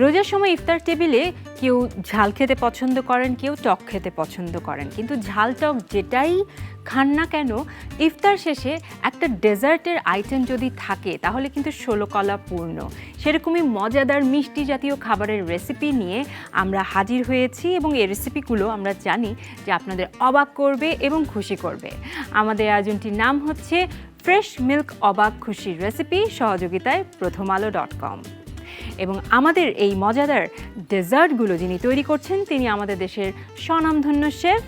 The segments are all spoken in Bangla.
রোজার সময় ইফতার টেবিলে কেউ ঝাল খেতে পছন্দ করেন, কেউ টক খেতে পছন্দ করেন, কিন্তু ঝাল টক যেটাই খান না কেন ইফতার শেষে একটা ডেজার্টের আইটেম যদি থাকে তাহলে কিন্তু 16 কলা পূর্ণ। সেরকমই মজাদার মিষ্টি জাতীয় খাবারের রেসিপি নিয়ে আমরা হাজির হয়েছি এবং এই রেসিপিগুলো আমরা জানি যে আপনাদের অবাক করবে এবং খুশি করবে। আমাদের আয়োজনটির নাম হচ্ছে ফ্রেশ মিল্ক অবাক খুশির রেসিপি, সহযোগিতায় প্রথমআলো.com। এবং আমাদের এই মজাদার ডেজার্টগুলো যিনি তৈরি করছেন তিনি আমাদের দেশের স্বনামধন্য শেফ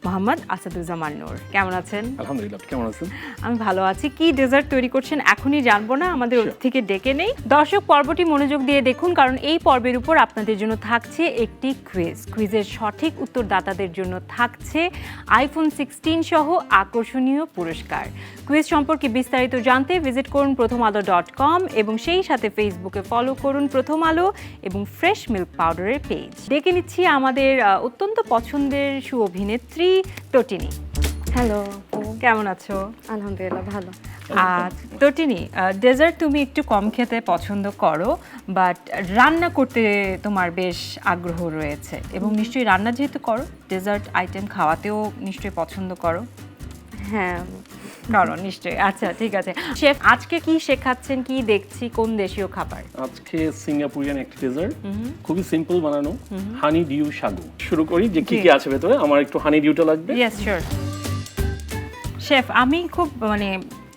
মোহাম্মদ আসাদুজ্জামান নূর। কেমন আছেন? আলহামদুলিল্লাহ, কেমন আছেন? আমি ভালো আছি। কি ডেজার্ট তৈরি করছেন এখনই জানবো না, আমাদের থেকে ডেকে নেই। দর্শক পর্বটি মনোযোগ দিয়ে দেখুন, কারণ এই পর্বের উপর আপনাদের জন্য থাকছে একটি কুইজের সঠিক উত্তরদাতাদের জন্য থাকছে আইফোন 16 সহ আকর্ষণীয় পুরস্কার। কুইজ সম্পর্কে বিস্তারিত জানতে ভিজিট করুন প্রথমআলো.com এবং সেই সাথে ফেসবুকে ফলো করুন প্রথম আলো এবং ফ্রেশ মিল্ক পাউডারের পেজ। ডেকে নিচ্ছি আমাদের অত্যন্ত পছন্দের সুঅভিনেত্রী তটিনী। হ্যালো, কেমন আছো? আলহামদুলিল্লাহ ভালো। তটিনী, ডেজার্ট তুমি একটু কম খেতে পছন্দ করো, বাট রান্না করতে তোমার বেশ আগ্রহ রয়েছে এবং নিশ্চয়ই রান্না যেহেতু করো ডেজার্ট আইটেম খাওয়াতেও নিশ্চয়ই পছন্দ করো। হ্যাঁ করো নিশ্চয়ই। আচ্ছা ঠিক আছে শেফ, আজকে কি শেখাচ্ছেন? কি দেখছি কোন দেশীয় খাবার? আজকে সিঙ্গাপুরিয়ান একটা ডেজার্ট, খুবই সিম্পল বানানো, হানি ডিউ সাগো। শুরু করি যে কি কি আছে ভেতরে। আমার একটু হানি ডিউটা লাগবে। ইয়েস শিওর শেফ, আমি খুব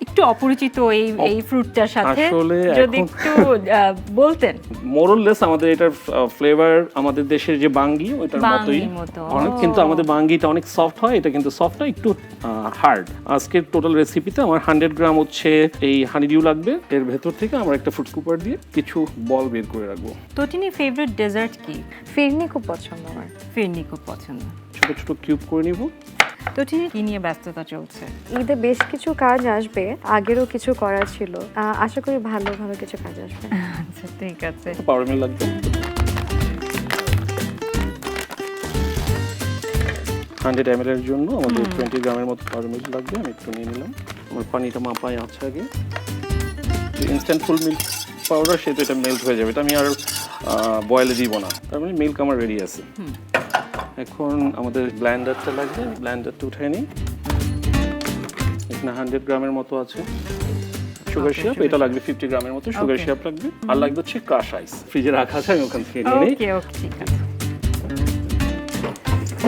একটু অপরিচিত এই ফ্রুটটার সাথে, যদি একটু বলতেন। মোরলেস আমাদের এটার ফ্লেভার আমাদের দেশের যে বাঙ্গি ওইটার মতোই অনেক, কিন্তু আমাদের বাঙ্গিটা অনেক সফট হয়, এটা কিন্তু সফট না, একটু হার্ড। আজকের টোটাল রেসিপিতে আমার 100 গ্রাম হচ্ছে এই হানি ডিউ লাগবে। এর ভেতর থেকে আমরা একটা ফুড স্কুপার দিয়ে কিছু বল বের করে রাখবো। তটিনী ফেভারিট ডেজার্ট কি? ফিরনি খুব পছন্দ আমার। ফিরনি খুব পছন্দ। ছোট ছোট কিউব করে নিব। তটিনী কি নিয়ে ব্যস্ততা চলছে? ঈদে বেশ কিছু কাজ আসবে, আগেরও কিছু করার ছিল, আশা করি ভালো ভালো কিছু কাজ আসবে। আচ্ছা ঠিক আছে। পাউডার মিল্ক লাগবে 100 ml এর জন্য। আমাদের 20 গ্রামের মতো পাউডার মিল্ক লাগবে। আমি একটু নিয়ে নিলাম। আমার পানিটা মাপায় আছে আগে। ইনস্ট্যান্ট ফুল মিল্ক পাউডার, সেটা এটা মেল্ট হয়ে যাবে, এটা আমি আর বয়েলে দিব না। তার মানে মিল্ক আমার রেডি আছে। এখন আমাদের ব্লেন্ডারটা লাগবে, ব্লেন্ডারটা উঠাই নিই। এখানে 100 গ্রামের মতো আছে সুগার সিরাপ, এটা লাগবে 50 গ্রামের মতো সুগার সিরাপ লাগবে। আর লাগবে হচ্ছে ক্রাশ আইস, ফ্রিজে রাখা আছে, আমি ওখান থেকে নিয়ে নিই। ওকে ওকে ঠিক আছে।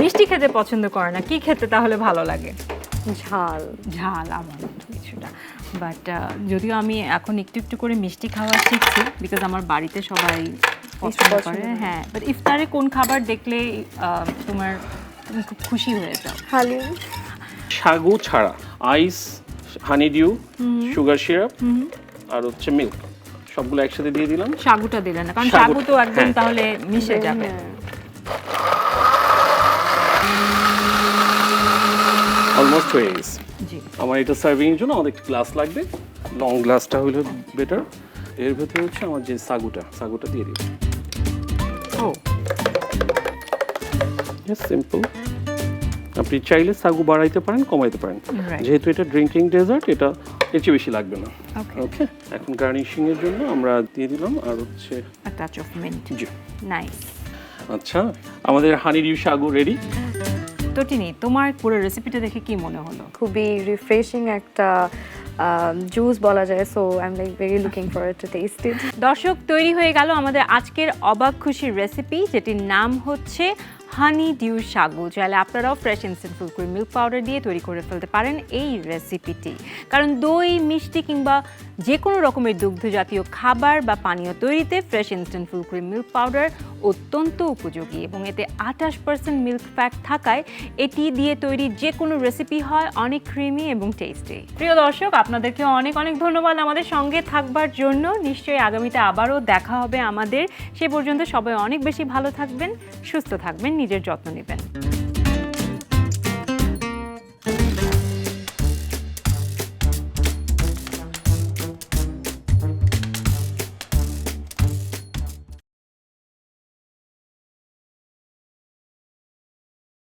মিষ্টি খেতে পছন্দ করে না, কি খেতে তাহলে ভালো লাগে? ঝাল। ঝাল আমার কিছুটা, বাট যদিও আমি এখন একটু একটু করে মিষ্টি খাওয়া শিখছি, বিকজ আমার বাড়িতে সবাই পছন্দ করে। হ্যাঁ, বাট ইফতারে কোন খাবার দেখলে তুমি খুব খুশি হয়ে যাও? হালিম। সাগু ছাড়া আইস, হানি ডিউ, সুগার সিরাপ আর হচ্ছে মিল্ক সবগুলো একসাথে দিয়ে দিলাম। সাগুটা দিলেন না, কারণ সাগু তো একদম তাহলে মিশে যাবে। অলমোস্ট হয়ে গেছে। জি, আমার এটা সার্ভিং এর জন্য আমাদের একটা গ্লাস লাগবে, লং গ্লাসটা হলে বেটার। এর ভেতরে হচ্ছে আমার যে সাগুটা দিয়ে দিই। ও সিম্পল। আপনি চাইলে সাগু বাড়াইতে পারেন, কমাইতে পারেন। যেহেতু এটা ড্রিঙ্কিং ডেজার্ট, এটা এর চেয়ে বেশি লাগবে না। ওকে, এখন গার্নিশিং এর জন্য আমরা দিয়ে দিলাম আর হচ্ছে a touch of mint. G, nice. আচ্ছা, আমাদের হানি ডিউ সাগু রেডি। তটিনী, তোমার পুরো রেসিপিটা দেখে কি মনে হলো? খুবই রিফ্রেশিং একটা জুস বলা যায়, so I am like very looking forward to taste it. দর্শক, তৈরি হয়ে গেল আমাদের আজকের অবাক খুশির রেসিপি, যেটির নাম হচ্ছে হানি ডিউ সাগু। চাইলে আপনারাও fresh instant full cream milk powder দিয়ে তৈরি করে ফেলতে পারেন এই রেসিপিটি, কারণ দই, মিষ্টি কিংবা যে কোনো রকমের দুগ্ধ জাতীয় খাবার বা পানীয় তৈরিতে fresh instant full cream milk powder অত্যন্ত উপযোগী এবং এতে 28% মিল্ক ফ্যাট থাকায় এটি দিয়ে তৈরি যে কোনো রেসিপি হয় অনেক ক্রিমি এবং টেস্টি। প্রিয় দর্শক, আপনাদেরকে অনেক অনেক ধন্যবাদ আমাদের সঙ্গে থাকবার জন্য। নিশ্চয়ই আগামীতে আবারও দেখা হবে আমাদের। সে পর্যন্ত সবাই অনেক বেশি ভালো থাকবেন, সুস্থ থাকবেন, নিজের যত্ন নেবেন।